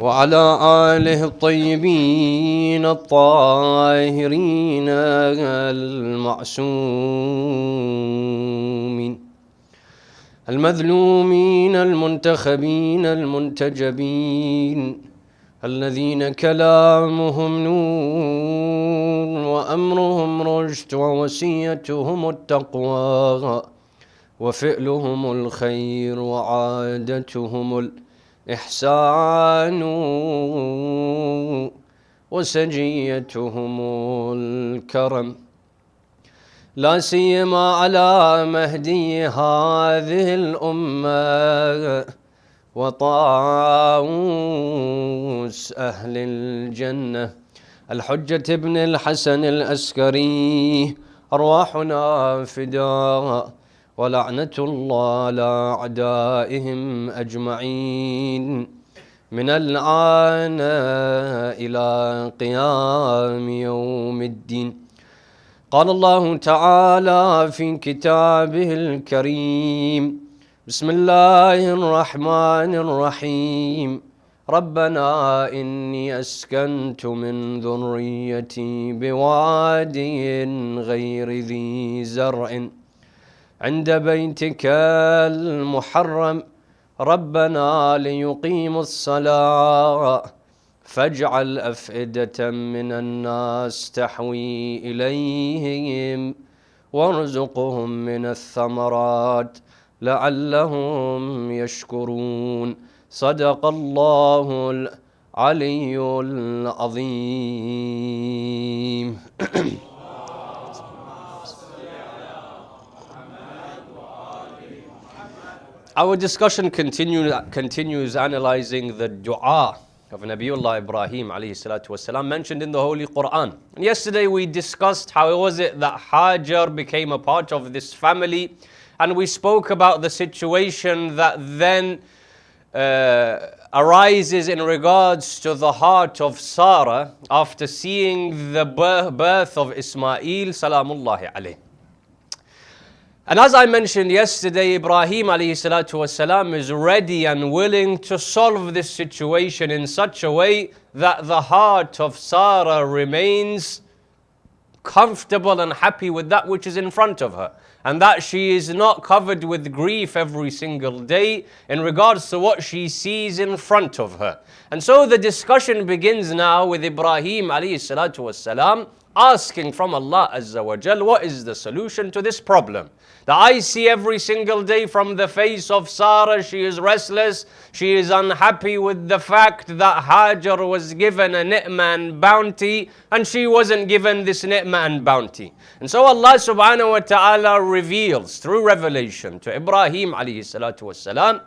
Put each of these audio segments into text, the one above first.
وعلى آله الطيبين الطاهرين المعصومين المذلومين المنتخبين المنتجبين الذين كلامهم نور وأمرهم رشد ووصيتهم التقوى وفعلهم الخير وعادتهم الإحسان وسجيتهم الكرم لا سيما على مهدي هذه الأمة وطاووس أهل الجنة الحجة ابن الحسن الأسكري أرواحنا فداء ولعنة الله على أعدائهم أجمعين من الآن إلى قيام يوم الدين. قال الله تعالى في كتابه الكريم: بسم الله الرحمن الرحيم. ربنا إني أسكنت من ذريتي بواد غير ذي زرع عند بيتك المحرم ربنا ليقيموا الصلاة فاجعل أفئدة من الناس تحوي إليهم وارزقهم من الثمرات لعلهم يشكرون. صدق الله العلي العظيم. Our discussion continues analyzing the dua of Nabiullah Ibrahim alayhi salatu wasalam mentioned in the Holy Quran. And yesterday we discussed how was it that Hajar became a part of this family, and we spoke about the situation that then arises in regards to the heart of Sarah after seeing the birth of Ismail salamullahi alayhi. And as I mentioned yesterday, Ibrahim alayhi salatu wasalam is ready and willing to solve this situation in such a way that the heart of Sarah remains comfortable and happy with that which is in front of her, and that she is not covered with grief every single day in regards to what she sees in front of her. And so the discussion begins now with Ibrahim alayhi salatu wasalam asking from Allah Azza wa Jal, what is the solution to this problem that I see every single day from the face of Sarah? She is restless, she is unhappy with the fact that Hajar was given a ni'mah and bounty and she wasn't given this ni'mah and bounty. And so Allah subhanahu wa ta'ala reveals through revelation to Ibrahim alayhi salatu wasalam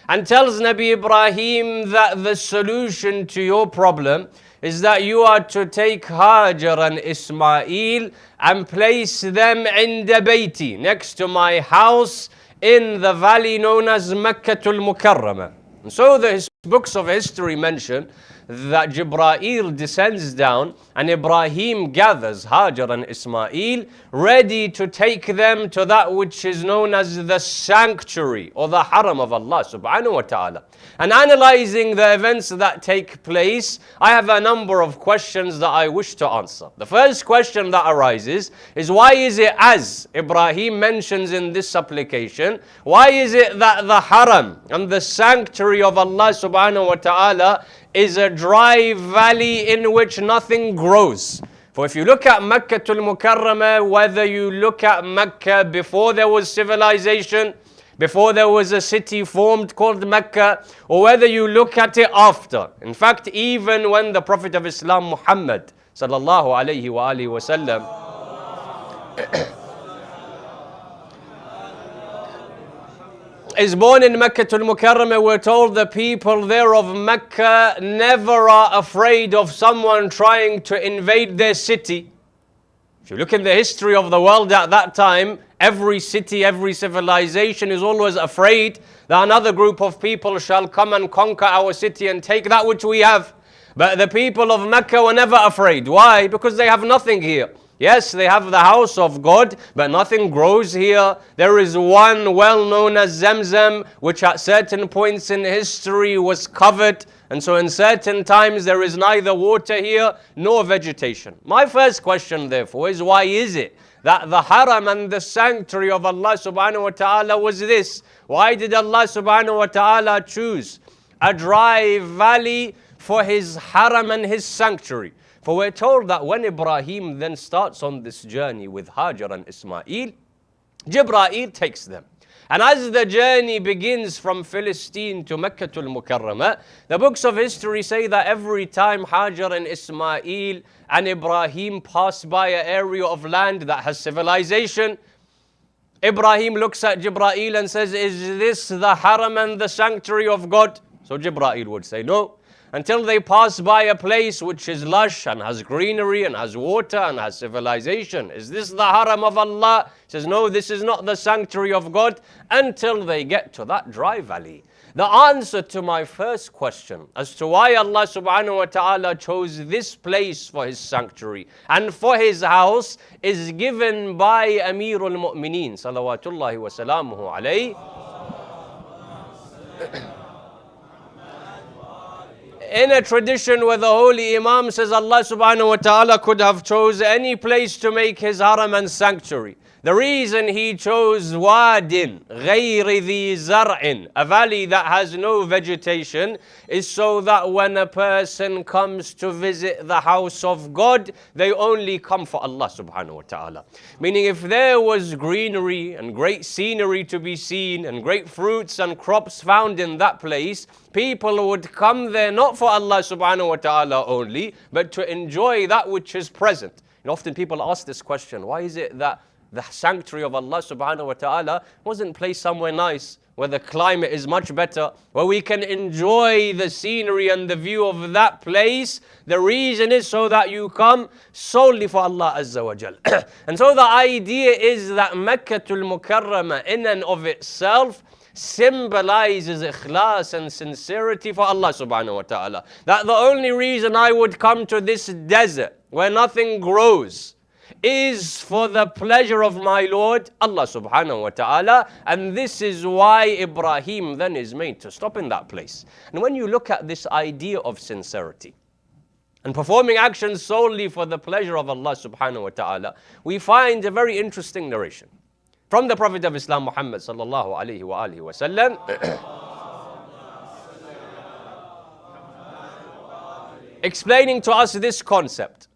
and tells Nabi Ibrahim that the solution to your problem is that you are to take Hajar and Ismail and place them in the Bayti, next to my house in the valley known as Meccatul Mukarramah. And so the books of history mention that Jibreel descends down and Ibrahim gathers Hajar and Ismail ready to take them to that which is known as the sanctuary or the haram of Allah subhanahu wa ta'ala. And analyzing the events that take place, I have a number of questions that I wish to answer. The first question that arises is, why is it, as Ibrahim mentions in this supplication, why is it that the haram and the sanctuary of Allah subhanahu wa ta'ala is a dry valley in which nothing grows? For if you look at Meccatul Mukarramah, whether you look at Mecca before there was civilization, before there was a city formed called Mecca, or whether you look at it after. In fact, even when the Prophet of Islam, Muhammad sallallahu alayhi wa alihi wa sallam, is born in Meccatul Mukarramah, we're told the people there of Mecca never are afraid of someone trying to invade their city. If you look in the history of the world at that time, every city, every civilization is always afraid that another group of people shall come and conquer our city and take that which we have. But the people of Mecca were never afraid. Why? Because they have nothing here. Yes, they have the house of God, but nothing grows here. There is one well known as Zamzam, which at certain points in history was covered And so in certain times there is neither water here nor vegetation. My first question therefore is, why is it that the haram and the sanctuary of Allah subhanahu wa ta'ala was this? Why did Allah subhanahu wa ta'ala choose a dry valley for his haram and his sanctuary? For we're told that when Ibrahim then starts on this journey with Hajar and Ismail, Jibreel takes them. And as the journey begins from Philistine to Mecca al-Mukarramah, the books of history say that every time Hajar and Ismail and Ibrahim pass by an area of land that has civilization, Ibrahim looks at Jibreel and says, "Is this the haram and the sanctuary of God?" So Jibreel would say, "No." Until they pass by a place which is lush and has greenery and has water and has civilization. "Is this the haram of Allah?" He says, "No, this is not the sanctuary of God," until they get to that dry valley. The answer to my first question as to why Allah subhanahu wa ta'ala chose this place for his sanctuary and for his house is given by Amirul Mu'mineen salawatullahi wa salamuhu alayhi. In a tradition where the holy Imam says Allah subhanahu wa ta'ala could have chose any place to make his haram and sanctuary. The reason he chose Wadin, غَيْرِ ذِي زَرْعٍ, a valley that has no vegetation, is so that when a person comes to visit the house of God, they only come for Allah subhanahu wa ta'ala. Meaning if there was greenery and great scenery to be seen and great fruits and crops found in that place, people would come there not for Allah subhanahu wa ta'ala only, but to enjoy that which is present. And often people ask this question, why is it that the sanctuary of Allah subhanahu wa ta'ala wasn't placed somewhere nice, where the climate is much better, where we can enjoy the scenery and the view of that place? The reason is so that you come solely for Allah Azza wa Jal. And so the idea is that Mecca al-Mukarramah in and of itself symbolizes ikhlas and sincerity for Allah subhanahu wa ta'ala. That the only reason I would come to this desert where nothing grows is for the pleasure of my Lord Allah subhanahu wa ta'ala. And this is why Ibrahim then is made to stop in that place. And when you look at this idea of sincerity and performing actions solely for the pleasure of Allah subhanahu wa ta'ala, we find a very interesting narration from the Prophet of Islam Muhammad sallallahu alayhi wa alihi wa sallam, explaining to us this concept.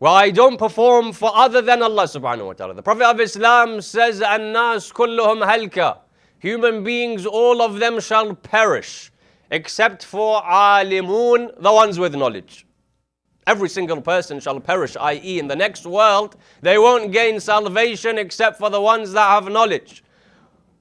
Well, I don't perform for other than Allah subhanahu wa ta'ala. The Prophet of Islam says, "An-nas kulluhum halka." Human beings, all of them shall perish, except for alimun, the ones with knowledge. Every single person shall perish, i.e. in the next world, they won't gain salvation except for the ones that have knowledge.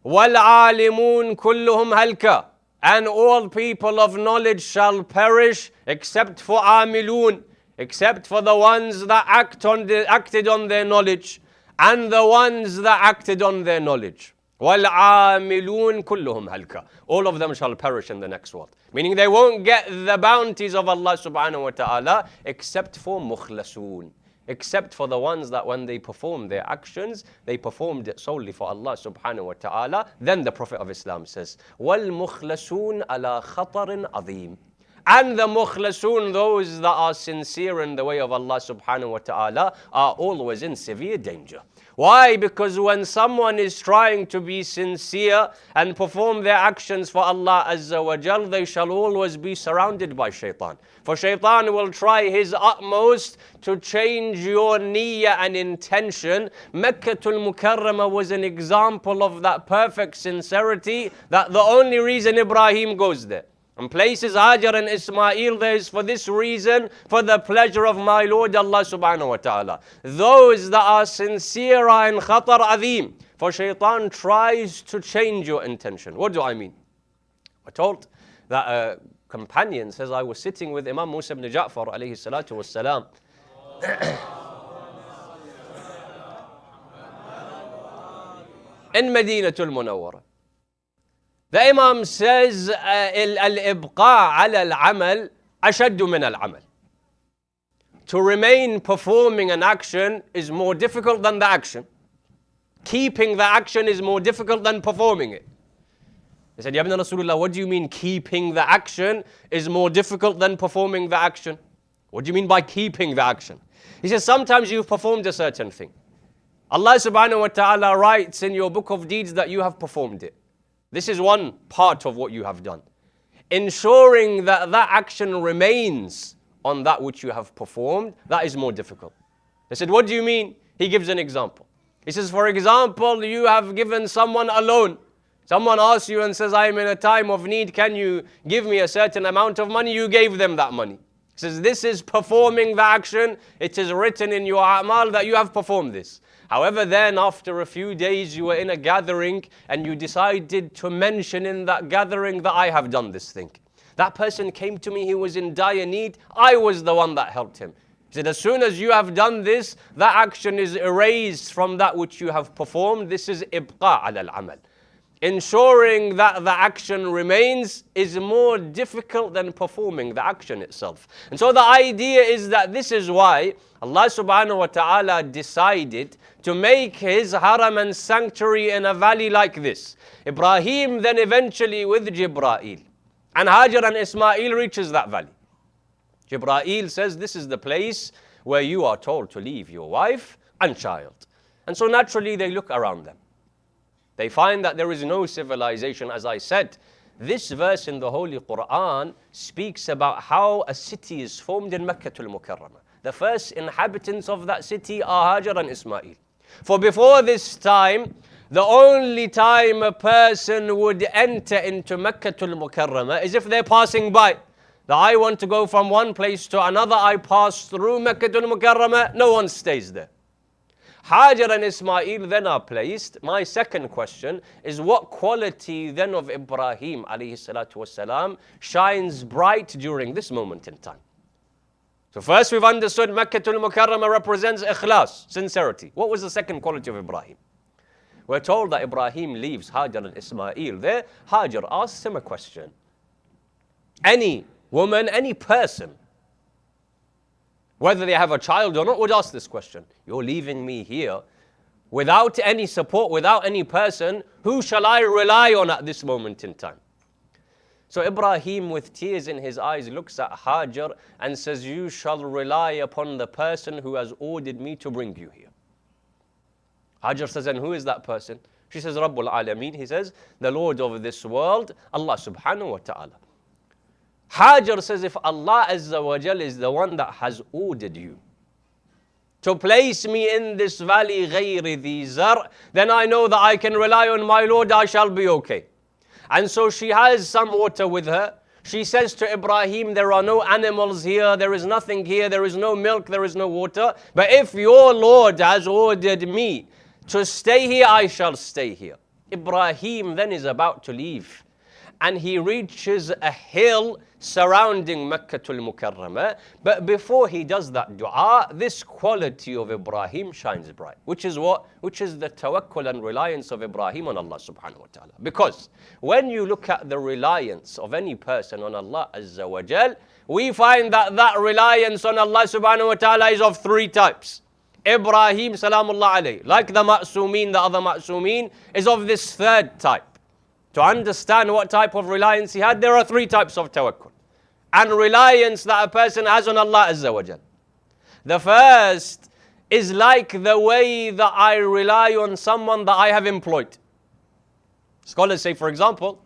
وَالْعَالِمُونَ كُلُّهُمْ هَلْكَ. And all people of knowledge shall perish except for amilun, except for the ones that acted on their knowledge, and the ones that acted on their knowledge. وَالْعَامِلُونَ كُلُّهُمْ هَلْكَ. All of them shall perish in the next world. Meaning they won't get the bounties of Allah subhanahu wa ta'ala except for mukhlasoon. Except for the ones that when they performed their actions, they performed it solely for Allah subhanahu wa ta'ala. Then the Prophet of Islam says, وَالْمُخْلَصُونَ عَلَى خَطَرٍ عَظِيمٍ. And the mukhlasoon, those that are sincere in the way of Allah subhanahu wa ta'ala, are always in severe danger. Why? Because when someone is trying to be sincere and perform their actions for Allah Azza wa Jal, they shall always be surrounded by shaitan. For shaitan will try his utmost to change your niyyah and intention. Mecca al-Mukarramah was an example of that perfect sincerity, that the only reason Ibrahim goes there and places Hajar and Ismail there is for this reason, for the pleasure of my Lord Allah subhanahu wa ta'ala. Those that are sincere are in khatar azim, for shaitan tries to change your intention. What do I mean? We're told that a companion says, I was sitting with Imam Musa ibn Ja'far alayhi salatu was salam. In Madinatul Munawwara. The Imam says, al-ibqa' ala al-amal ashaddu min al-amal. To remain performing an action is more difficult than the action. Keeping the action is more difficult than performing it. They said, Ya Ibn Rasulullah, what do you mean keeping the action is more difficult than performing the action? What do you mean by keeping the action? He says, sometimes you've performed a certain thing. Allah subhanahu wa ta'ala writes in your book of deeds that you have performed it. This is one part of what you have done. Ensuring that that action remains on that which you have performed, that is more difficult. They said, what do you mean? He gives an example. He says, for example, you have given someone a loan. Someone asks you and says, I am in a time of need, can you give me a certain amount of money? You gave them that money. He says, this is performing the action. It is written in your a'mal that you have performed this. However, then after a few days you were in a gathering and you decided to mention in that gathering that I have done this thing. That person came to me, he was in dire need. I was the one that helped him. He said, as soon as you have done this, that action is erased from that which you have performed. This is ibqa' ala al-amal. Ensuring that the action remains is more difficult than performing the action itself. And so the idea is that this is why Allah subhanahu wa ta'ala decided to make his haram and sanctuary in a valley like this. Ibrahim then eventually with Jibreel. And Hajar and Ismail reaches that valley. Jibreel says, this is the place where you are told to leave your wife and child. And so naturally they look around them. They find that there is no civilization. As I said, this verse in the Holy Quran speaks about how a city is formed in Mecca al-Mukarramah. The first inhabitants of that city are Hajar and Ismail. For before this time, the only time a person would enter into Mecca al-Mukarramah is if they're passing by. That I want to go from one place to another, I pass through Mecca al-Mukarramah, no one stays there. Hajar and Ismail then are placed. My second question is, what quality then of Ibrahim alayhi salatu wasalam shines bright during this moment in time? So first we've understood Mecca al-Mukarramah represents ikhlas, sincerity. What was the second quality of Ibrahim? We're told that Ibrahim leaves Hajar and Ismail there. Hajar asks him a question. Any woman, any person, whether they have a child or not, would ask this question. You're leaving me here without any support, without any person. Who shall I rely on at this moment in time? So Ibrahim, with tears in his eyes, looks at Hajar and says, you shall rely upon the person who has ordered me to bring you here. Hajar says, and who is that person? She says, Rabbul Alameen. He says, the Lord of this world, Allah subhanahu wa ta'ala. Hajar says, if Allah Azza wa Jal is the one that has ordered you to place me in this valley ghayri dhi zar, then I know that I can rely on my Lord, I shall be okay. And so she has some water with her. She says to Ibrahim, there are no animals here, there is nothing here, there is no milk, there is no water. But if your Lord has ordered me to stay here, I shall stay here. Ibrahim then is about to leave. And he reaches a hill surrounding Mecca al-Mukarramah. But before he does that dua, this quality of Ibrahim shines bright. Which is what? Which is the tawakkul and reliance of Ibrahim on Allah subhanahu wa ta'ala. Because when you look at the reliance of any person on Allah Azza wa Jal, we find that that reliance on Allah subhanahu wa ta'ala is of three types. Ibrahim salamullah alayhi, like the ma'sumeen, the other ma'sumeen, is of this third type. To understand what type of reliance he had, there are three types of tawakkul and reliance that a person has on Allah Azza wa Jal. The first is like the way that I rely on someone that I have employed. Scholars say, for example,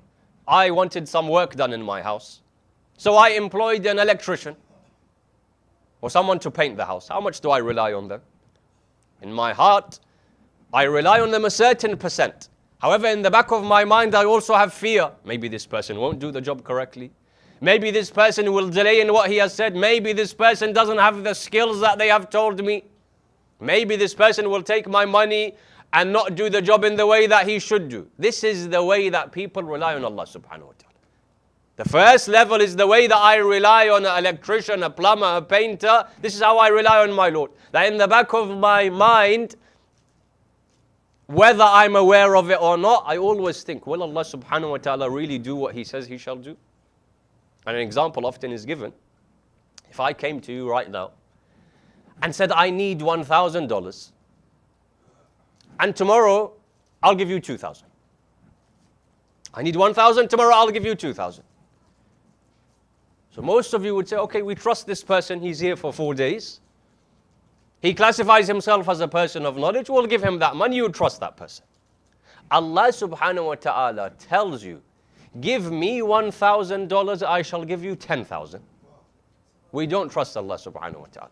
I wanted some work done in my house, so I employed an electrician or someone to paint the house. How much do I rely on them? In my heart, I rely on them a certain percent. However, in the back of my mind, I also have fear. Maybe this person won't do the job correctly. Maybe this person will delay in what he has said. Maybe this person doesn't have the skills that they have told me. Maybe this person will take my money and not do the job in the way that he should do. This is the way that people rely on Allah subhanahu wa ta'ala. The first level is the way that I rely on an electrician, a plumber, a painter. This is how I rely on my Lord. That in the back of my mind, whether I'm aware of it or not, I always think, will Allah subhanahu wa ta'ala really do what He says He shall do? And an example often is given. If I came to you right now and said, I need $1,000, and tomorrow I'll give you $2,000. I need 1,000, tomorrow I'll give you 2,000. So most of you would say, okay, we trust this person, he's here for 4 days. He classifies himself as a person of knowledge, we'll give him that money, you trust that person. Allah subhanahu wa ta'ala tells you, give me $1,000, I shall give you 10,000. We don't trust Allah subhanahu wa ta'ala.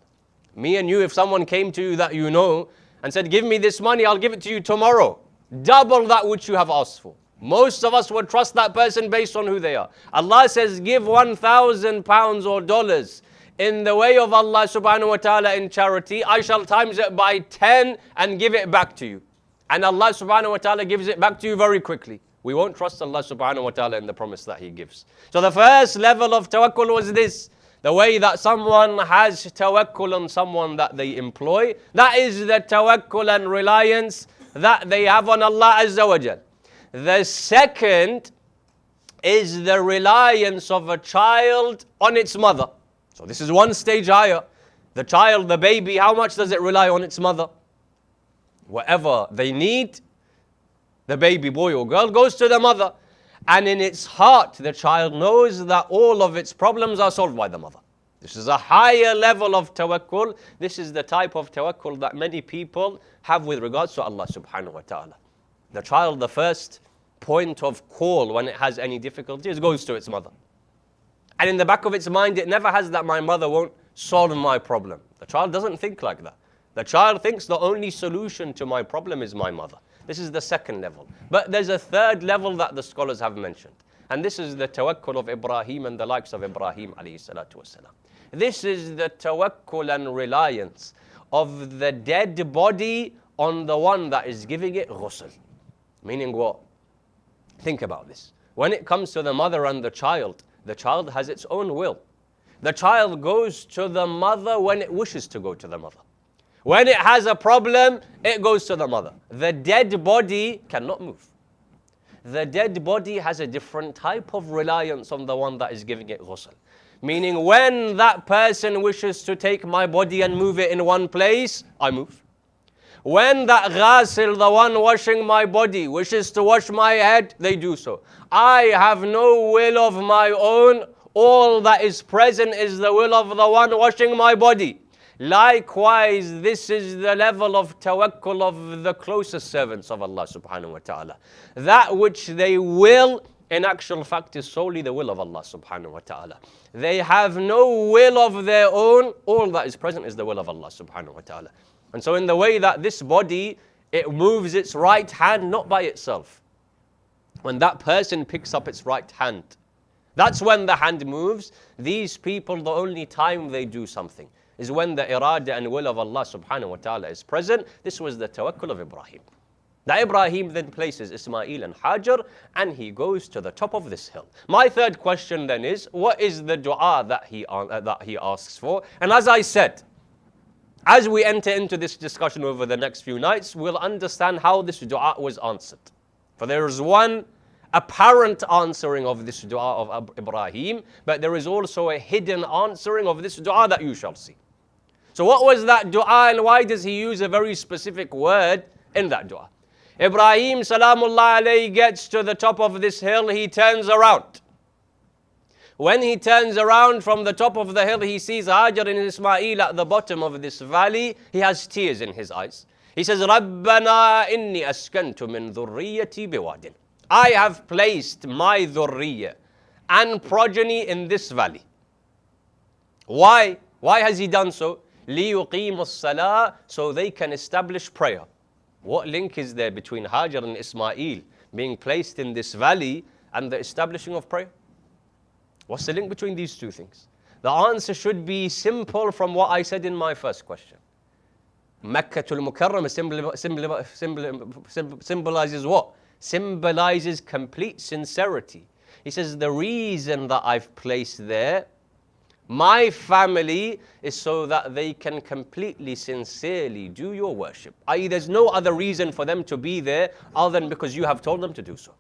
Me and you, if someone came to you that you know and said, give me this money, I'll give it to you tomorrow. Double that which you have asked for. Most of us would trust that person based on who they are. Allah says, give 1,000 pounds or dollars in the way of Allah subhanahu wa ta'ala in charity. I shall times it by 10 and give it back to you. And Allah subhanahu wa ta'ala gives it back to you very quickly. We won't trust Allah subhanahu wa ta'ala in the promise that He gives. So the first level of tawakkul was this. The way that someone has tawakkul on someone that they employ. That is the tawakkul and reliance that they have on Allah Azza wa Jal. The second is the reliance of a child on its mother. So this is one stage higher. The child, the baby, how much does it rely on its mother? Whatever they need, the baby boy or girl goes to the mother. And in its heart, the child knows that all of its problems are solved by the mother. This is a higher level of tawakkul. This is the type of tawakkul that many people have with regards to Allah subhanahu wa ta'ala. The child, the first point of call when it has any difficulties goes to its mother. And in the back of its mind, it never has that my mother won't solve my problem. The child doesn't think like that. The child thinks the only solution to my problem is my mother. This is the second level. But there's a third level that the scholars have mentioned. And this is the tawakkul of Ibrahim and the likes of Ibrahim alayhi salatu wasalam. This is the tawakkul and reliance of the dead body on the one that is giving it ghusl. Meaning what? Think about this. When it comes to the mother and the child has its own will. The child goes to the mother when it wishes to go to the mother. When it has a problem, it goes to the mother. The dead body cannot move. The dead body has a different type of reliance on the one that is giving it ghusl. Meaning when that person wishes to take my body and move it in one place, I move. When that ghasil, the one washing my body, wishes to wash my head, they do so. I have no will of my own. All that is present is the will of the one washing my body. Likewise, this is the level of tawakkul of the closest servants of Allah subhanahu wa ta'ala. That which they will, in actual fact, is solely the will of Allah subhanahu wa ta'ala. They have no will of their own. All that is present is the will of Allah subhanahu wa ta'ala. And so in the way that this body, it moves its right hand not by itself. When that person picks up its right hand, that's when the hand moves. These people, the only time they do something is when the irada and will of Allah subhanahu wa ta'ala is present. This was the tawakkul of Ibrahim. That Ibrahim then places Ismail and Hajar and he goes to the top of this hill. My third question then is, what is the dua that he asks for? And as I said, as we enter into this discussion over the next few nights, we'll understand how this dua was answered. For there is one apparent answering of this dua of Ibrahim, but there is also a hidden answering of this dua that you shall see. So what was that dua and why does he use a very specific word in that dua? Ibrahim salamullah alayhi gets to the top of this hill, he turns around. When he turns around from the top of the hill, he sees Hajar and Ismail at the bottom of this valley. He has tears in his eyes. He says, رَبَّنَا إِنِّي أَسْكَنْتُ مِنْ ذُرِّيَّتِي بِوَادٍ. I have placed my dhurriyyah and progeny in this valley. Why? Why has he done so? لِيُقِيمُ الصَّلَاةِ, so they can establish prayer. What link is there between Hajar and Ismail being placed in this valley and the establishing of prayer? What's the link between these two things? The answer should be simple from what I said in my first question. Mecca al-Mukarram symbolizes what? Symbolizes complete sincerity. He says the reason that I've placed there my family is so that they can completely, sincerely do your worship. I.e., there's no other reason for them to be there other than because you have told them to do so.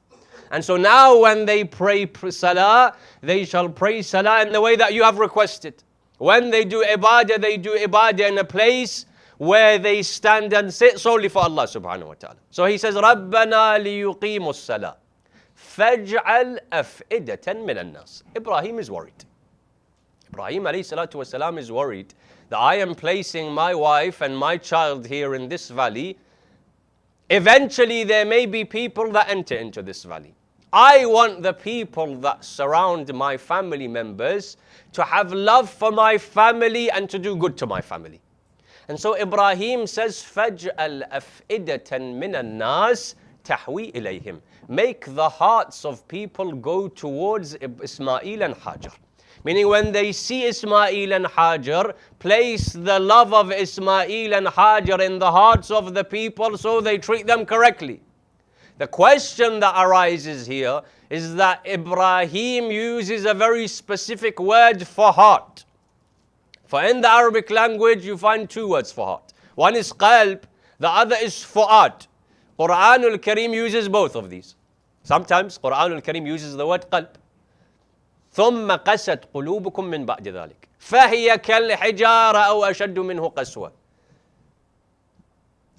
And so now when they pray salah, they shall pray salah in the way that you have requested. When they do ibadah in a place where they stand and sit solely for Allah subhanahu wa ta'ala. So he says, رَبَّنَا لِيُقِيمُوا الصَّلَاةِ فَاجْعَلْ أَفْئِدَةً مِّنَ النَّاسِ. Ibrahim is worried. Ibrahim alayhi salatu wasalam is worried that I am placing my wife and my child here in this valley. Eventually there may be people that enter into this valley. I want the people that surround my family members to have love for my family and to do good to my family. And so Ibrahim says, فَاجْعَلْ أَفْئِدَةً مِّنَ النَّاسِ تَحْوِي إِلَيْهِمْ. Make the hearts of people go towards Ismail and Hajar. Meaning when they see Ismail and Hajar, place the love of Ismail and Hajar in the hearts of the people so they treat them correctly. The question that arises here is that Ibrahim uses a very specific word for heart. For in the Arabic language, you find two words for heart. One is qalb, the other is fu'ad. Quranul Kareem uses both of these. Sometimes Quranul Kareem uses the word qalb. ثم قست قلوبكم من بعد ذلك فهي كالحجارة أو أشد منه قسوة.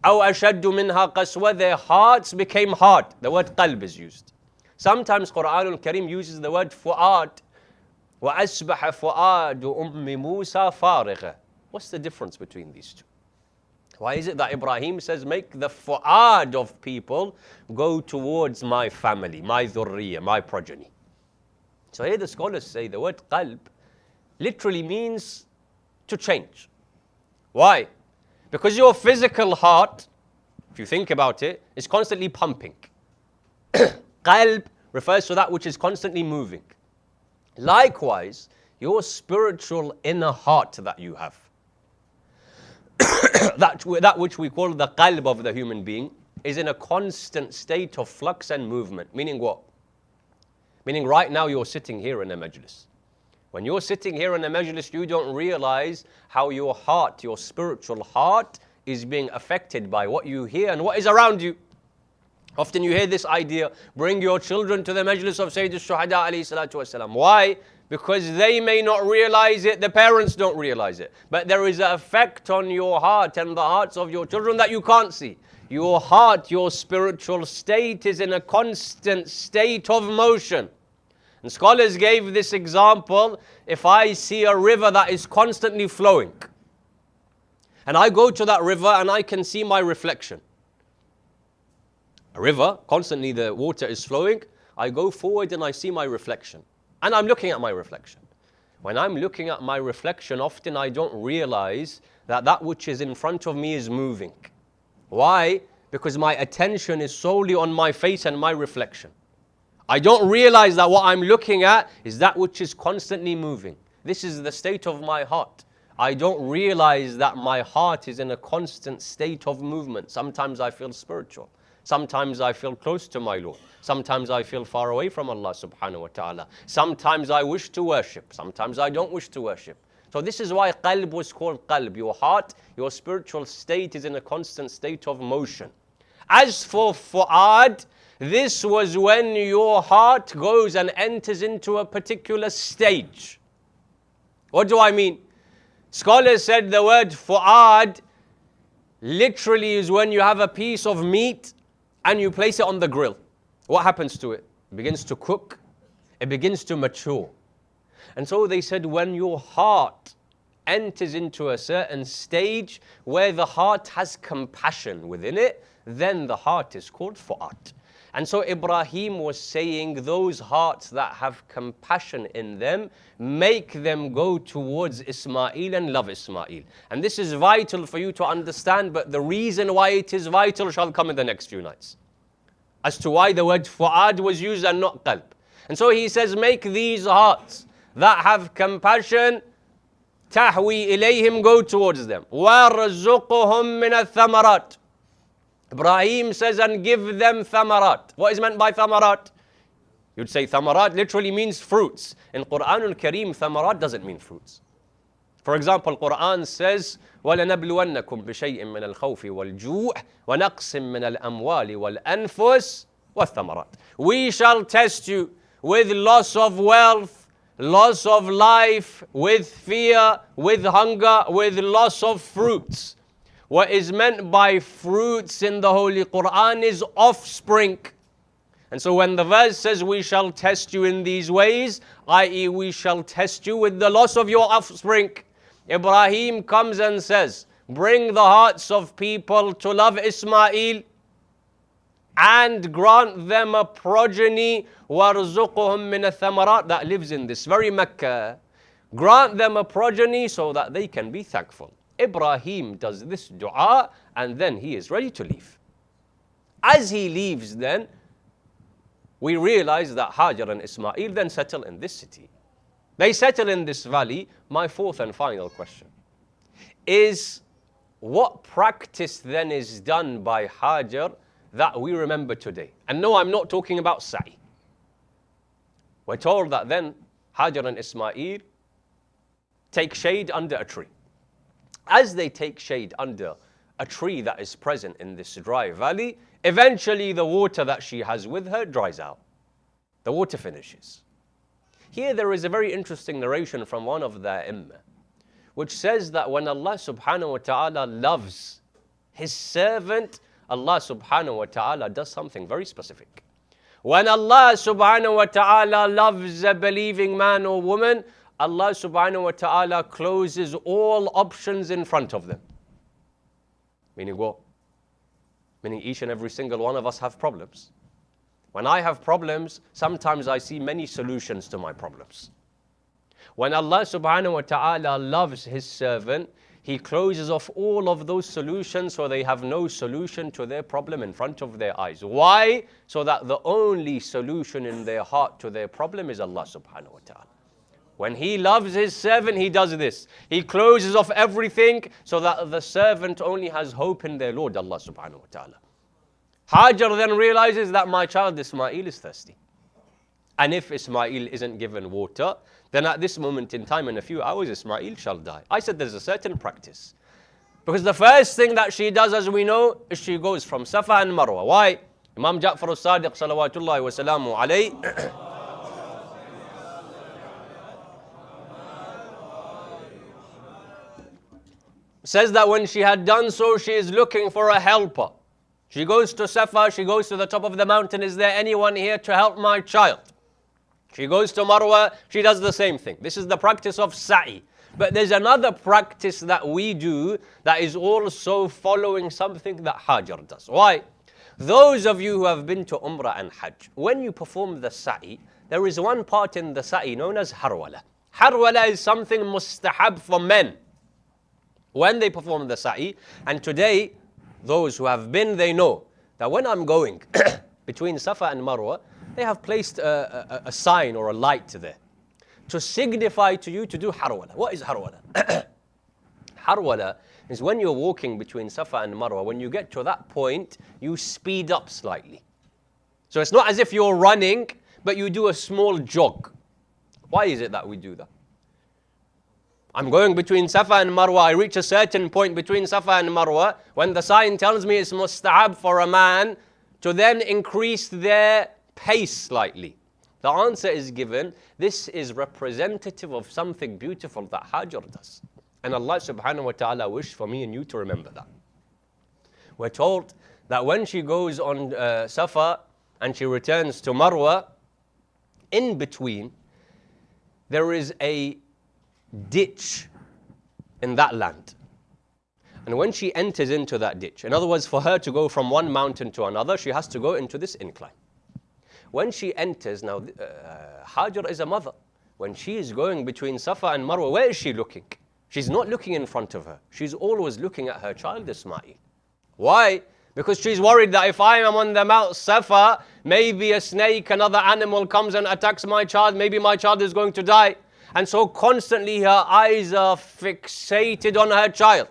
أو أشد منها قسوة. Their hearts became hard. The word qalb is used. Sometimes Quranul Kareem uses the word fu'ad. وَأَسْبَحَ فُؤَادُ أُمِّ مُوسَى فَارِغًا. What's the difference between these two? Why is it that Ibrahim says, make the fu'ad of people go towards my family, my dhurriya, my progeny? So here the scholars say the word qalb literally means to change. Why? Because your physical heart, if you think about it, is constantly pumping. Qalb refers to that which is constantly moving. Likewise, your spiritual inner heart that you have, that which we call the qalb of the human being, is in a constant state of flux and movement. Meaning what? Meaning right now you're sitting here in a majlis. When you're sitting here in a majlis, you don't realize how your heart, your spiritual heart, is being affected by what you hear and what is around you. Often you hear this idea, bring your children to the majlis of Sayyid al-Shuhada alayhi salatu wasalam. Why? Because they may not realize it, the parents don't realize it. But there is an effect on your heart and the hearts of your children that you can't see. Your heart, your spiritual state is in a constant state of motion. And scholars gave this example, if I see a river that is constantly flowing, and I go to that river and I can see my reflection. A river, constantly the water is flowing, I go forward and I see my reflection. And I'm looking at my reflection. When I'm looking at my reflection, often I don't realize that that which is in front of me is moving. Why? Because my attention is solely on my face and my reflection. I don't realize that what I'm looking at is that which is constantly moving. This is the state of my heart. I don't realize that my heart is in a constant state of movement. Sometimes I feel spiritual. Sometimes I feel close to my Lord. Sometimes I feel far away from Allah subhanahu wa ta'ala. Sometimes I wish to worship. Sometimes I don't wish to worship. So this is why qalb was called qalb. Your heart, your spiritual state is in a constant state of motion. As for fu'ad, this was when your heart goes and enters into a particular stage. What do I mean? Scholars said the word fu'ad literally is when you have a piece of meat and you place it on the grill. What happens to it? It begins to cook. It begins to mature. And so they said when your heart enters into a certain stage where the heart has compassion within it, then the heart is called fu'ad. And so Ibrahim was saying those hearts that have compassion in them, make them go towards Ismail and love Ismail. And this is vital for you to understand, but the reason why it is vital shall come in the next few nights. As to why the word fu'ad was used and not qalb. And so he says, make these hearts that have compassion, tahwi ilayhim, go towards them. وَارْزُقُهُم مِّنَ الثَّمَرَاتِ. Ibrahim says, and give them thamarat. What is meant by thamarat? You'd say thamarat literally means fruits. In Quranul Kareem, thamarat doesn't mean fruits. For example, Quran says, وَلَنَبْلُوَنَّكُمْ بِشَيْءٍ مِّنَ الْخَوْفِ وَالْجُوعِ وَنَقْصٍ مِّنَ الْأَمْوَالِ وَالْأَنفُسِ وَالثَّمَرَاتِ. We shall test you with loss of wealth, loss of life, with fear, with hunger, with loss of fruits. What is meant by fruits in the Holy Quran is offspring. And so when the verse says we shall test you in these ways, i.e. we shall test you with the loss of your offspring, Ibrahim comes and says, bring the hearts of people to love Ismail and grant them a progeny, وَارْزُقُهُم مِّنَ الثَّمَرَاتِ, that lives in this very Mecca. Grant them a progeny so that they can be thankful. Ibrahim does this dua and then he is ready to leave. As he leaves then, we realize that Hajar and Ismail then settle in this city. They settle in this valley. My fourth and final question is, what practice then is done by Hajar that we remember today? And no, I'm not talking about sa'i. We're told that then Hajar and Ismail take shade under a tree. As they take shade under a tree that is present in this dry valley, eventually the water that she has with her dries out. The water finishes. Here there is a very interesting narration from one of the Imam, which says that when Allah subhanahu wa ta'ala loves His servant, Allah subhanahu wa ta'ala does something very specific. When Allah subhanahu wa ta'ala loves a believing man or woman, Allah subhanahu wa ta'ala closes all options in front of them. Meaning what? Meaning each and every single one of us have problems. When I have problems, sometimes I see many solutions to my problems. When Allah subhanahu wa ta'ala loves His servant, He closes off all of those solutions so they have no solution to their problem in front of their eyes. Why? So that the only solution in their heart to their problem is Allah subhanahu wa ta'ala. When He loves His servant, He does this. He closes off everything so that the servant only has hope in their Lord, Allah subhanahu wa ta'ala. Hajar then realizes that my child Ismail is thirsty. And if Ismail isn't given water, then at this moment in time, in a few hours, Ismail shall die. I said there's a certain practice. Because the first thing that she does, as we know, is she goes from Safa and Marwa. Why? Imam Ja'far al-Sadiq, salawatullahi wa salamu alayhi, says that when she had done so, she is looking for a helper. She goes to Safa, she goes to the top of the mountain. Is there anyone here to help my child? She goes to Marwa, she does the same thing. This is the practice of sa'i. But there's another practice that we do that is also following something that Hajar does. Why? Those of you who have been to Umrah and Hajj, when you perform the sa'i, there is one part in the sa'i known as harwala. Harwala is something mustahab for men when they perform the sa'i. And today, those who have been, they know that when I'm going between Safa and Marwa, they have placed a sign or a light there to signify to you to do harwala. What is harwala? Harwala is when you're walking between Safa and Marwa, when you get to that point, you speed up slightly. So it's not as if you're running, but you do a small jog. Why is it that we do that? I'm going between Safa and Marwa, I reach a certain point between Safa and Marwa, when the sign tells me it's musta'ab for a man to then increase their pace slightly. The answer is given, this is representative of something beautiful that Hajar does. And Allah subhanahu wa ta'ala wished for me and you to remember that. We're told that when she goes on Safa and she returns to Marwa, in between, there is a ditch in that land. And when she enters into that ditch, in other words, for her to go from one mountain to another, she has to go into this incline. When she enters, now Hajar is a mother. When she is going between Safa and Marwa, where is she looking? She's not looking in front of her. She's always looking at her child Ismail. Why? Because she's worried that if I am on the Mount Safa, maybe a snake, another animal comes and attacks my child, maybe my child is going to die. And so constantly her eyes are fixated on her child.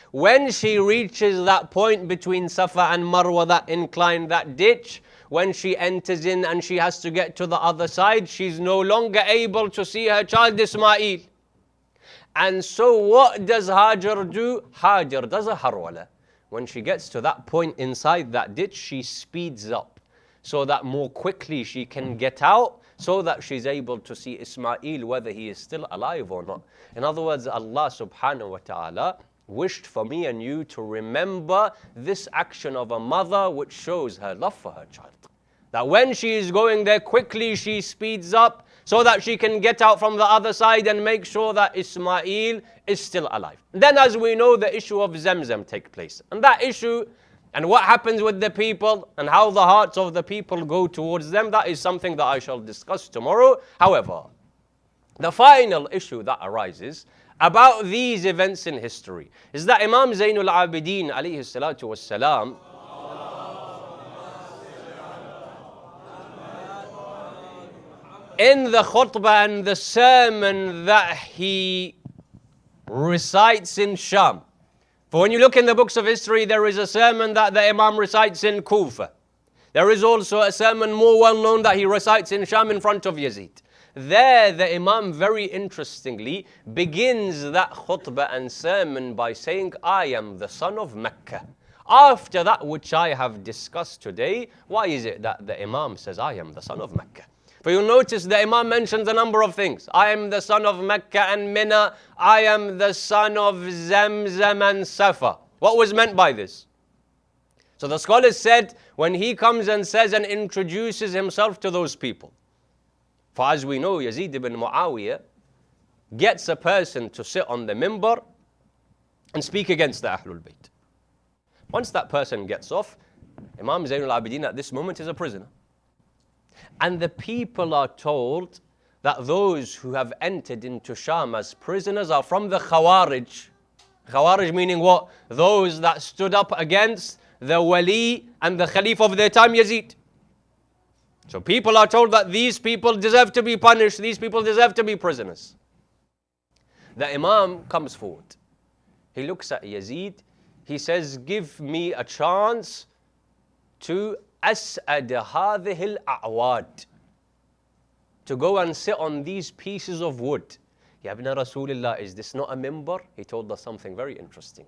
When she reaches that point between Safa and Marwa, that incline, that ditch, when she enters in and she has to get to the other side, she's no longer able to see her child Ismail. And so what does Hajar do? Hajar does a harwala. When she gets to that point inside that ditch, she speeds up so that more quickly she can get out, so that she's able to see Ismail, whether he is still alive or not. In other words, Allah subhanahu wa ta'ala wished for me and you to remember this action of a mother which shows her love for her child. That when she is going there, quickly she speeds up so that she can get out from the other side and make sure that Ismail is still alive. Then, as we know, the issue of Zamzam takes place. And that issue and what happens with the people and how the hearts of the people go towards them, that is something that I shall discuss tomorrow. However, the final issue that arises about these events in history is that Imam Zainul Abidin alayhi salatu wassalam, in the khutbah and the sermon that he recites in Sham. For when you look in the books of history, there is a sermon that the Imam recites in Kufa. There is also a sermon more well known that he recites in Sham in front of Yazid. There, the Imam very interestingly begins that khutbah and sermon by saying, I am the son of Mecca. After that which I have discussed today, why is it that the Imam says, I am the son of Mecca? For you'll notice the Imam mentions a number of things. I am the son of Mecca and Mina. I am the son of Zamzam and Safa. What was meant by this? So the scholars said, when he comes and says and introduces himself to those people. For as we know, Yazid ibn Muawiyah gets a person to sit on the mimbar and speak against the Ahlul Bayt. Once that person gets off, Imam Zainul Abidin at this moment is a prisoner. And the people are told that those who have entered into Sham as prisoners are from the Khawarij. Khawarij meaning what? Those that stood up against the Wali and the Khalif of their time, Yazid. So people are told that these people deserve to be punished, these people deserve to be prisoners. The Imam comes forward. He looks at Yazid. He says, give me a chance to أسعد هذه الأعواد, to go and sit on these pieces of wood. Ya ibn Rasulullah, is this not a mimbar? He told us something very interesting.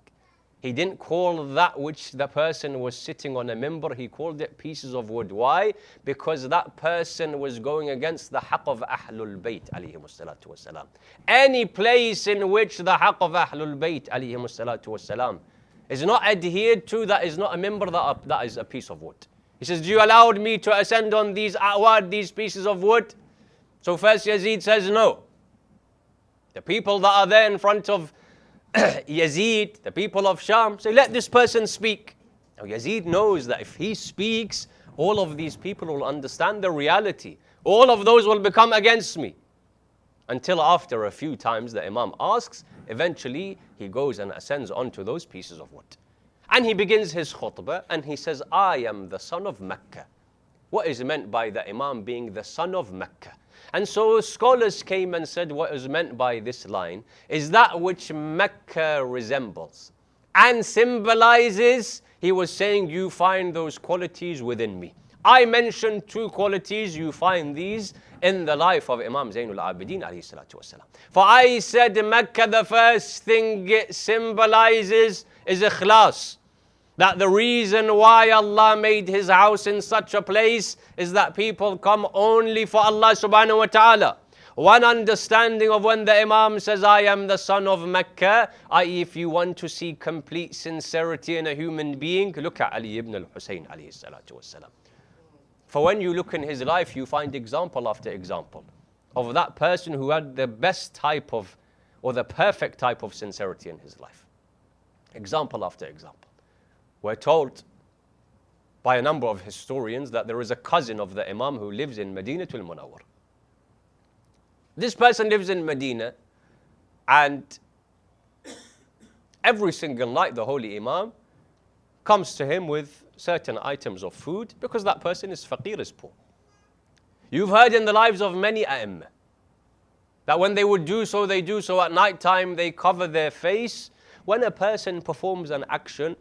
He didn't call that which the person was sitting on a mimbar, he called it pieces of wood. Why? Because that person was going against the haqq of Ahlul Bayt alayhimus salatu wassalam. Any place in which the haqq of Ahlul Bayt alayhimus salatu wassalam is not adhered to, that is not a mimbar, that is a piece of wood. He says, do you allow me to ascend on these a'wad, these pieces of wood? So first Yazid says no. The people that are there in front of Yazid, the people of Sham, say, let this person speak. Now Yazid knows that if he speaks, all of these people will understand the reality. All of those will become against me. Until after a few times the Imam asks, eventually he goes and ascends onto those pieces of wood. And he begins his khutbah and he says, I am the son of Mecca. What is meant by the Imam being the son of Mecca? And so scholars came and said what is meant by this line is that which Mecca resembles and symbolizes. He was saying, you find those qualities within me. I mentioned two qualities, you find these in the life of Imam Zainul Abidin alayhi salatu wasalam. For I said Mecca, the first thing it symbolizes is ikhlas. That the reason why Allah made His house in such a place is that people come only for Allah subhanahu wa ta'ala. One understanding of when the Imam says, I am the son of Mecca, i.e. if you want to see complete sincerity in a human being, look at Ali ibn al-Hussain alayhi salatu wasalam. For when you look in his life, you find example after example of that person who had the best type of, or the perfect type of sincerity in his life. Example after example. We're told by a number of historians that there is a cousin of the Imam who lives in Medina al-Munawwar. This person lives in Medina, and every single night the Holy Imam comes to him with certain items of food because that person is faqir, is poor. You've heard in the lives of many A'imma that when they would do so, they do so at night time, they cover their face. When a person performs an action,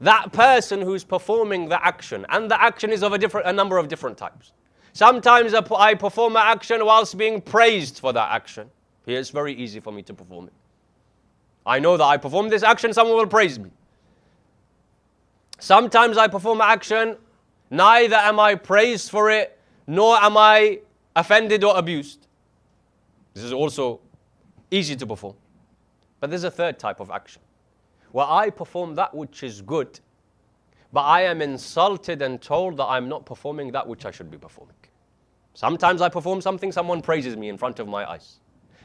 that person who's performing the action, and the action is of a number of different types. Sometimes I perform an action whilst being praised for that action. Here it's very easy for me to perform it. I know that I perform this action, someone will praise me. Sometimes I perform an action, neither am I praised for it, nor am I offended or abused. This is also easy to perform. But there's a third type of action, where I perform that which is good, but I am insulted and told that I'm not performing that which I should be performing. Sometimes I perform something, someone praises me in front of my eyes.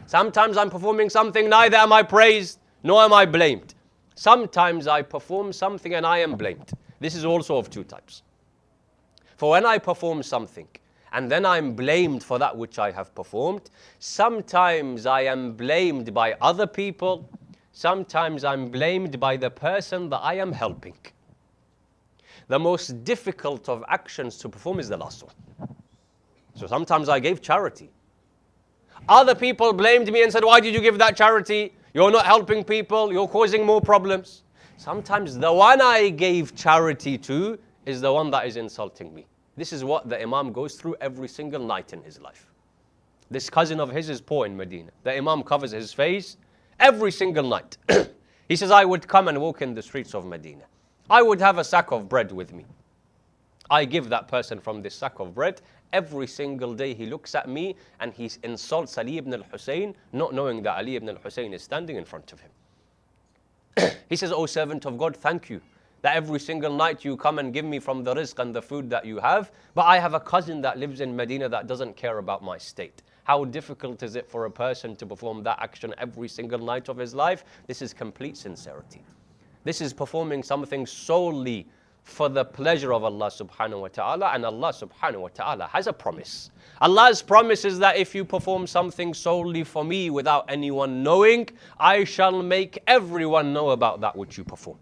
Sometimes I'm performing something, neither am I praised, nor am I blamed. Sometimes I perform something and I am blamed. This is also of two types. For when I perform something, and then I'm blamed for that which I have performed, sometimes I am blamed by other people, sometimes I'm blamed by the person that I am helping. The most difficult of actions to perform is the last one. So sometimes I gave charity. Other people blamed me and said, why did you give that charity? You're not helping people, you're causing more problems. Sometimes the one I gave charity to is the one that is insulting me. This is what the Imam goes through every single night in his life. This cousin of his is poor in Medina. The Imam covers his face every single night. He says, I would come and walk in the streets of Medina. I would have a sack of bread with me. I give that person from this sack of bread. Every single day he looks at me and he insults Ali ibn al-Hussein, not knowing that Ali ibn al-Hussein is standing in front of him. He says, O servant of God, thank you that every single night you come and give me from the rizq and the food that you have, but I have a cousin that lives in Medina that doesn't care about my state. How difficult is it for a person to perform that action every single night of his life? This is complete sincerity. This is performing something solely for the pleasure of Allah subhanahu wa ta'ala, and Allah subhanahu wa ta'ala has a promise. Allah's promise is that if you perform something solely for me without anyone knowing, I shall make everyone know about that which you perform.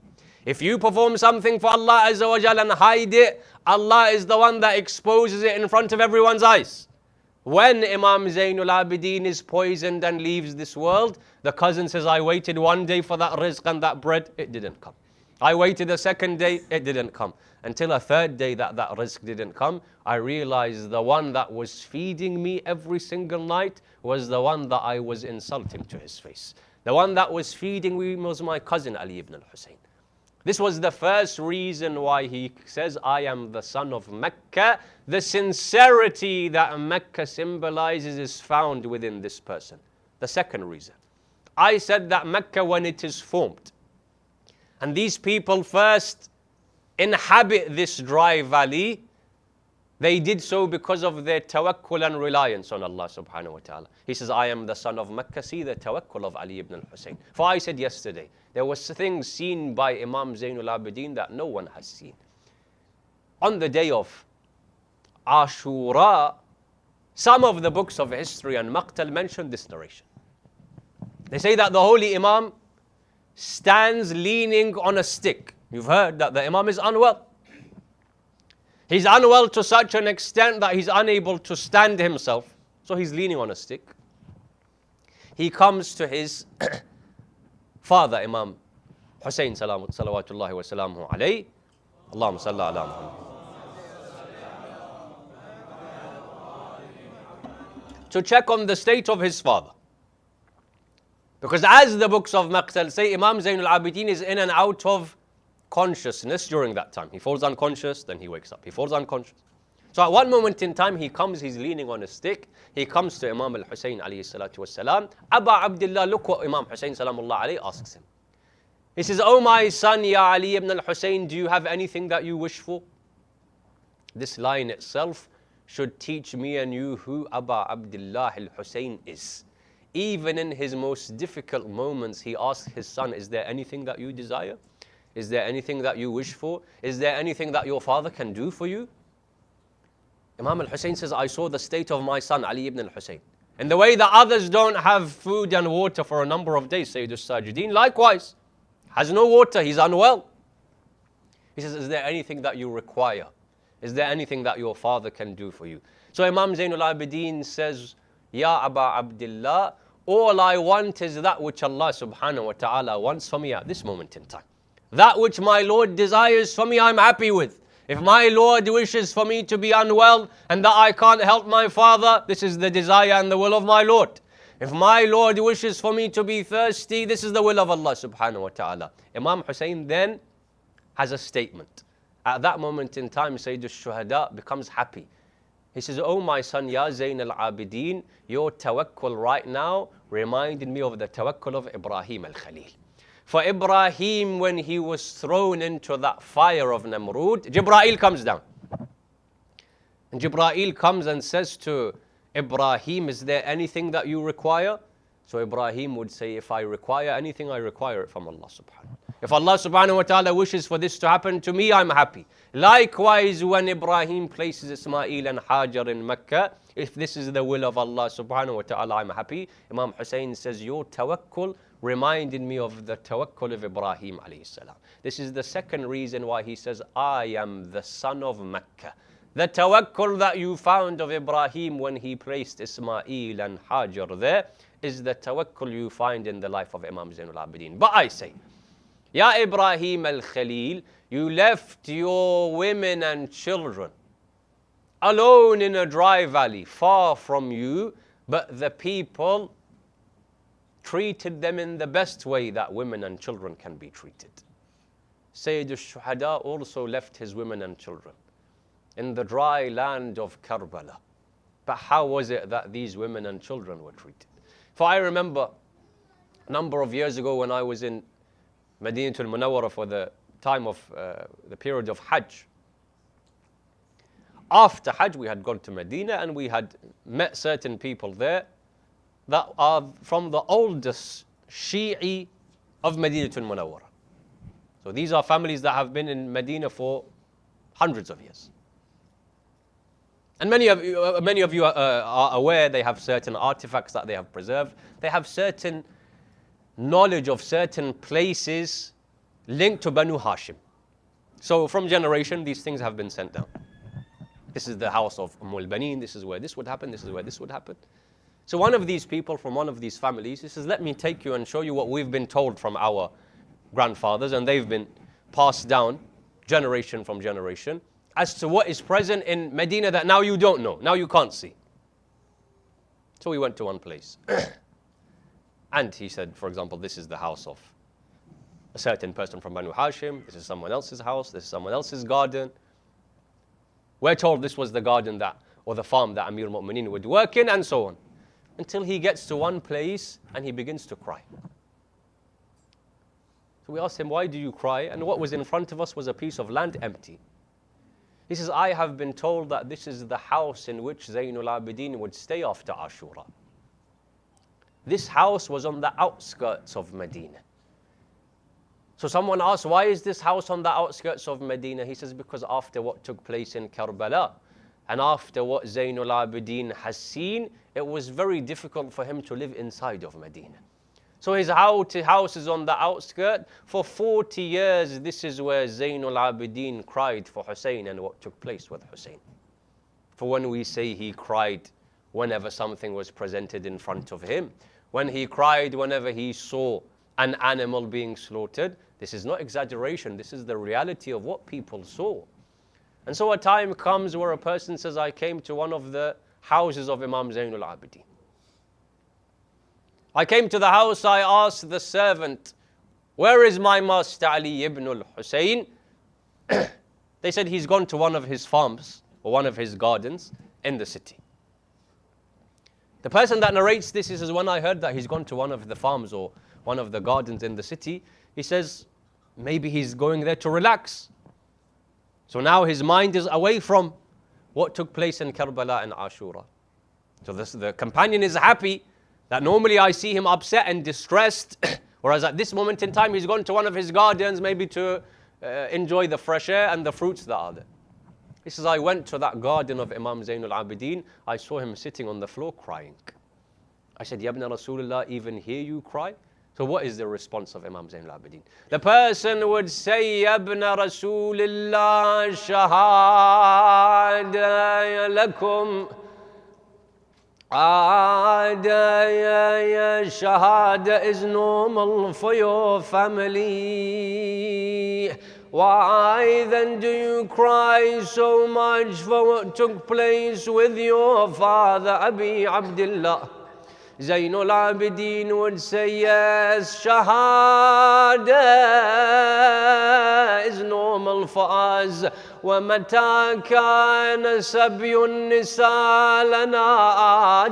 If you perform something for Allah Azza wa Jal and hide it, Allah is the one that exposes it in front of everyone's eyes. When Imam Zainul Abidin is poisoned and leaves this world, the cousin says, I waited one day for that rizq and that bread, it didn't come. I waited a second day, it didn't come. Until a third day that rizq didn't come, I realized the one that was feeding me every single night was the one that I was insulting to his face. The one that was feeding me was my cousin Ali ibn al-Hussein. This was the first reason why he says, I am the son of Mecca. The sincerity that Mecca symbolizes is found within this person. The second reason, I said that Mecca, when it is formed, and these people first inhabit this dry valley, they did so because of their tawakkul and reliance on Allah subhanahu wa ta'ala. He says, I am the son of Mecca. See the tawakkul of Ali ibn al-Hussein. For I said yesterday, there was things seen by Imam Zainul Abidin that no one has seen. On the day of Ashura, some of the books of history and Maqtal mention this narration. They say that the holy Imam stands leaning on a stick. You've heard that the Imam is unwell. He's unwell to such an extent that he's unable to stand himself. So he's leaning on a stick. He comes to his father, Imam Hussain, salawatullahi wa salamuhu alayhi. Allahumma salli ala Muhammad. To check on the state of his father. Because as the books of Maqtal say, Imam Zainul Abidin is in and out of consciousness during that time. He falls unconscious, then he wakes up. He falls unconscious. So at one moment in time, he's leaning on a stick. He comes to Imam al-Hussein alayhi salatu wassalam. Aba Abdullah, look what Imam Hussein salamullah alayhi asks him. He says, oh my son, Ya Ali ibn al-Hussein, do you have anything that you wish for? This line itself should teach me and you who Aba Abdullah al-Hussein is. Even in his most difficult moments, he asks his son, is there anything that you desire? Is there anything that you wish for? Is there anything that your father can do for you? Imam al-Hussein says, I saw the state of my son, Ali ibn al-Hussein. In the way that others don't have food and water for a number of days, Sayyid al-Sajideen, likewise, has no water, he's unwell. He says, is there anything that you require? Is there anything that your father can do for you? So Imam Zainul Abidin says, Ya Aba Abdullah, all I want is that which Allah subhanahu wa ta'ala wants for me at this moment in time. That which my Lord desires for me, I'm happy with. If my Lord wishes for me to be unwell and that I can't help my father, this is the desire and the will of my Lord. If my Lord wishes for me to be thirsty, this is the will of Allah subhanahu wa ta'ala. Imam Hussain then has a statement. At that moment in time, Sayyid al-Shuhada becomes happy. He says, oh my son, Ya Zain al-Abidin, your tawakkul right now reminded me of the tawakkul of Ibrahim al-Khalil. For Ibrahim, when he was thrown into that fire of Namrud, Jibreel comes down. And Jibreel comes and says to Ibrahim, is there anything that you require? So Ibrahim would say, if I require anything, I require it from Allah subhanahu wa ta'ala. If Allah subhanahu wa ta'ala wishes for this to happen to me, I'm happy. Likewise, when Ibrahim places Ismail and Hajar in Mecca, if this is the will of Allah subhanahu wa ta'ala, I'm happy. Imam Hussain says, your tawakkul reminded me of the tawakkul of Ibrahim alayhi salam. This is the second reason why he says, I am the son of Mecca. The tawakkul that you found of Ibrahim when he placed Ismail and Hajar there is the tawakkul you find in the life of Imam Zainul Abidin. But I say, Ya Ibrahim al-Khalil, you left your women and children alone in a dry valley, far from you, but the people treated them in the best way that women and children can be treated. Sayyid al-Shuhada also left his women and children in the dry land of Karbala. But how was it that these women and children were treated? For I remember a number of years ago when I was in Madinatul Munawwara for the time of the period of Hajj. After Hajj, we had gone to Medina and we had met certain people there that are from the oldest Shi'i of Madinatul Munawwara. So these are families that have been in Medina for hundreds of years. And many of you are aware they have certain artifacts that they have preserved. They have certain knowledge of certain places linked to Banu Hashim. So from generation, these things have been sent down. This is the house of Banin. This is where this would happen. This is where this would happen. So one of these people from one of these families, he says, let me take you and show you what we've been told from our grandfathers, and they've been passed down generation from generation, as to what is present in Medina that now you don't know, now you can't see. So we went to one place. And he said, for example, this is the house of a certain person from Banu Hashim, this is someone else's house, this is someone else's garden. We're told this was the garden that, or the farm that Amir al-Mu'mineen would work in, and so on. Until he gets to one place and he begins to cry. So we asked him, why do you cry? And what was in front of us was a piece of land empty. He says, I have been told that this is the house in which Zainul Abidin would stay after Ashura. This house was on the outskirts of Medina. So someone asked, why is this house on the outskirts of Medina? He says, because after what took place in Karbala, and after what Zainul Abidin has seen, it was very difficult for him to live inside of Medina. So his house is on the outskirts. For 40 years, this is where Zainul Abidin cried for Hussein and what took place with Hussein. For when we say he cried whenever something was presented in front of him, when he cried whenever he saw an animal being slaughtered, this is not exaggeration, this is the reality of what people saw. And so a time comes where a person says, I came to one of the houses of Imam Zainul Abidin. I came to the house, I asked the servant, where is my master Ali ibn al-Hussein? They said he's gone to one of his farms or one of his gardens in the city. The person that narrates this, he says, when I heard that he's gone to one of the farms or one of the gardens in the city, he says, maybe he's going there to relax. So now his mind is away from what took place in Karbala and Ashura. So the companion is happy that normally I see him upset and distressed, whereas at this moment in time he's gone to one of his gardens maybe to enjoy the fresh air and the fruits that are there. He says, I went to that garden of Imam Zainul Abidin, I saw him sitting on the floor crying. I said, Ya ibn Rasulullah, even here you cry? So what is the response of Imam Zainul Abidin? The person would say, Ya ibn Rasulullah, shahada lakum. Shahada is normal for your family. Why then do you cry so much for what took place with your father, Abi Abdullah? Zainul Abidin would say, yes, Shahada is normal for us. وَمَتَى كَانَ سَبْيُ النِّسَاءِ لَنَا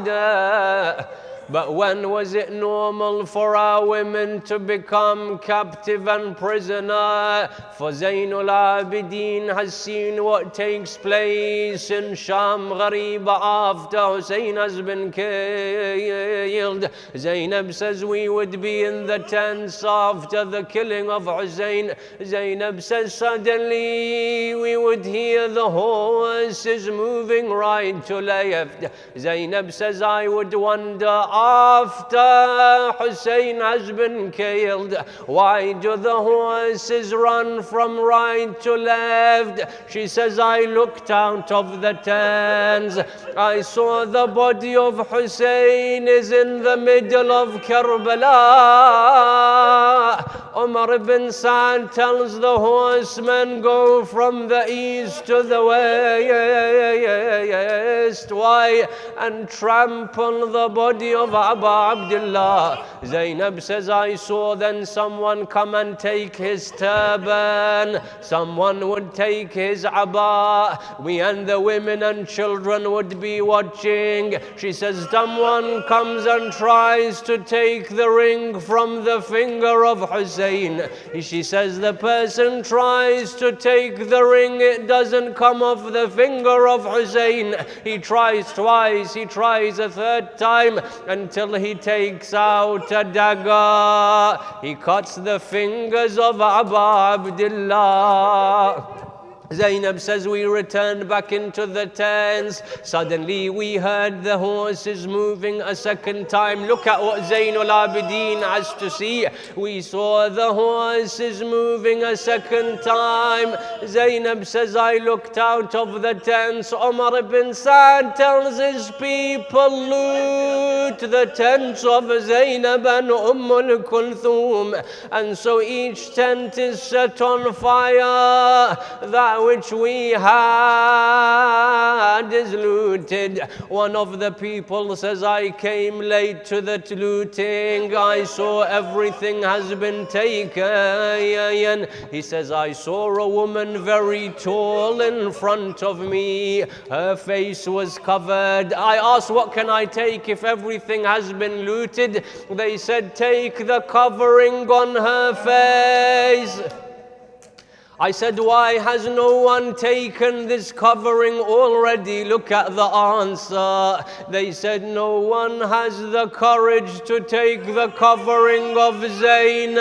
عَادَةً But when was it normal for our women to become captive and prisoner? For Zainul Abidin has seen what takes place in Sham Ghariba after Hussein has been killed. Zainab says we would be in the tents after the killing of Hussein. Zainab says suddenly we would hear the horses moving right to left. Zainab says I would wonder, after Hussein has been killed, why do the horses run from right to left? She says I looked out of the tents. I saw the body of Hussein is in the middle of Karbala. Umar ibn Sa'd tells the horsemen, go from the east to the west. Why? And trample the body of Abu Abdullah. Zainab says I saw then someone come and take his turban. Someone would take his abba. We and the women and children would be watching. She says someone comes and tries to take the ring from the finger of Hussein. She says the person tries to take the ring, it doesn't come off the finger of Hussein. He tries twice, he tries a third time, until he takes out a dagger. He cuts the fingers of Abu Abdullah. Zainab says we returned back into the tents. Suddenly we heard the horses moving a second time. Look at what Zainul Abidin has to see. We saw the horses moving a second time. Zainab says I looked out of the tents. Umar ibn Sa'd tells his people, loot the tents of Zainab and Kulthum. And so each tent is set on fire. That which we had is looted. One of the people says I came late to the looting. I saw everything has been taken. He says I saw a woman very tall in front of me. Her face was covered. I asked what can I take if everything has been looted? They said take the covering on her face. I said, why has no one taken this covering already? Look at the answer. They said, no one has the courage to take the covering of Zainab.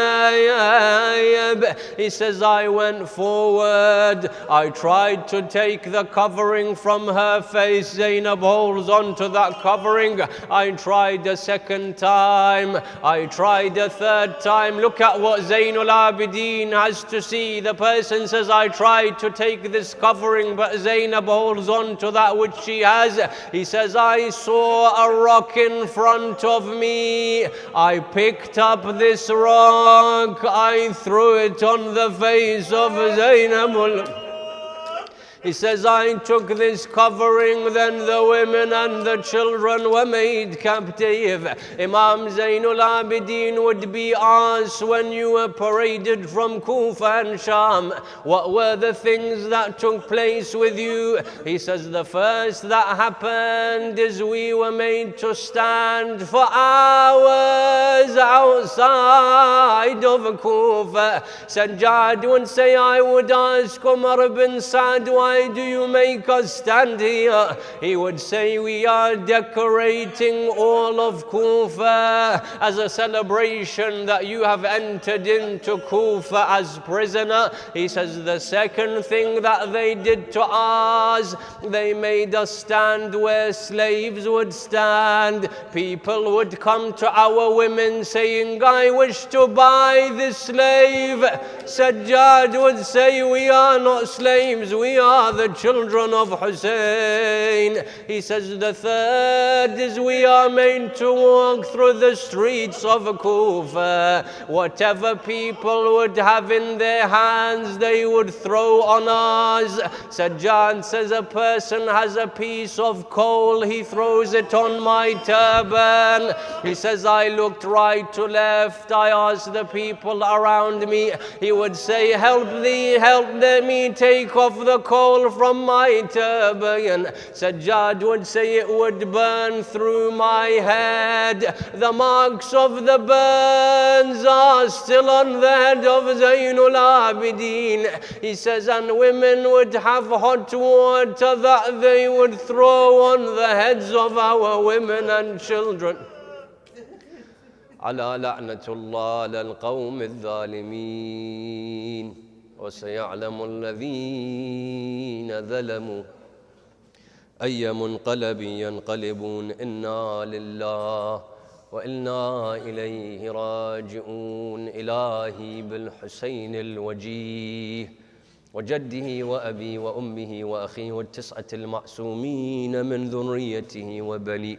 He says, I went forward. I tried to take the covering from her face. Zainab holds on to that covering. I tried a second time. I tried a third time. Look at what Zainul Abidin has to see. The person says, I tried to take this covering, but Zainab holds on to that which she has. He says, I saw a rock in front of me. I picked up this rock. I threw it on the face of Zainab. He says, I took this covering, then the women and the children were made captive. Imam Zainul Abidin would be asked when you were paraded from Kufa and Sham, what were the things that took place with you? He says, the first that happened is we were made to stand for hours outside of Kufa. Sajjad would say, I would ask Umar ibn Sa'd, why do you make us stand here? He would say, we are decorating all of Kufa as a celebration that you have entered into Kufa as prisoner. He says, the second thing that they did to us, they made us stand where slaves would stand. People would come to our women saying, I wish to buy this slave. Sajjad would say, we are not slaves, we are the children of Hussein. He says, the third is we are made to walk through the streets of Kufa. Whatever people would have in their hands, they would throw on us. Sajjad says, a person has a piece of coal, he throws it on my turban. He says, I looked right to left, I asked the people around me. He would say, help me take off the coal. roll from my turban. Sajjad would say it would burn through my head. The marks of the burns are still on the head of Zainul Abidin. He says, and women would have hot water that they would throw on the heads of our women and children. على لعنة الله على القوم الظالمين وسيعلم الذين ظلموا أي منقلب ينقلبون إنا لله وإنا إليه راجعون. إلهي بالحسين الوجيه وجده وأبي وأمه وأخيه والتسعة المعصومين من ذريته وبنيه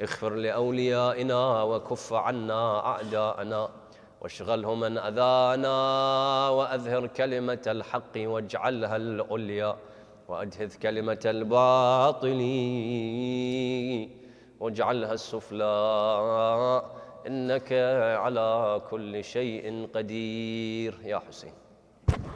اغفر لأوليائنا وكف عنا أعداءنا واشغلهم من أذانا وأظهر كلمة الحق واجعلها العليا وأدهذ كلمة الباطل واجعلها السفلى إنك على كل شيء قدير. يا حسين.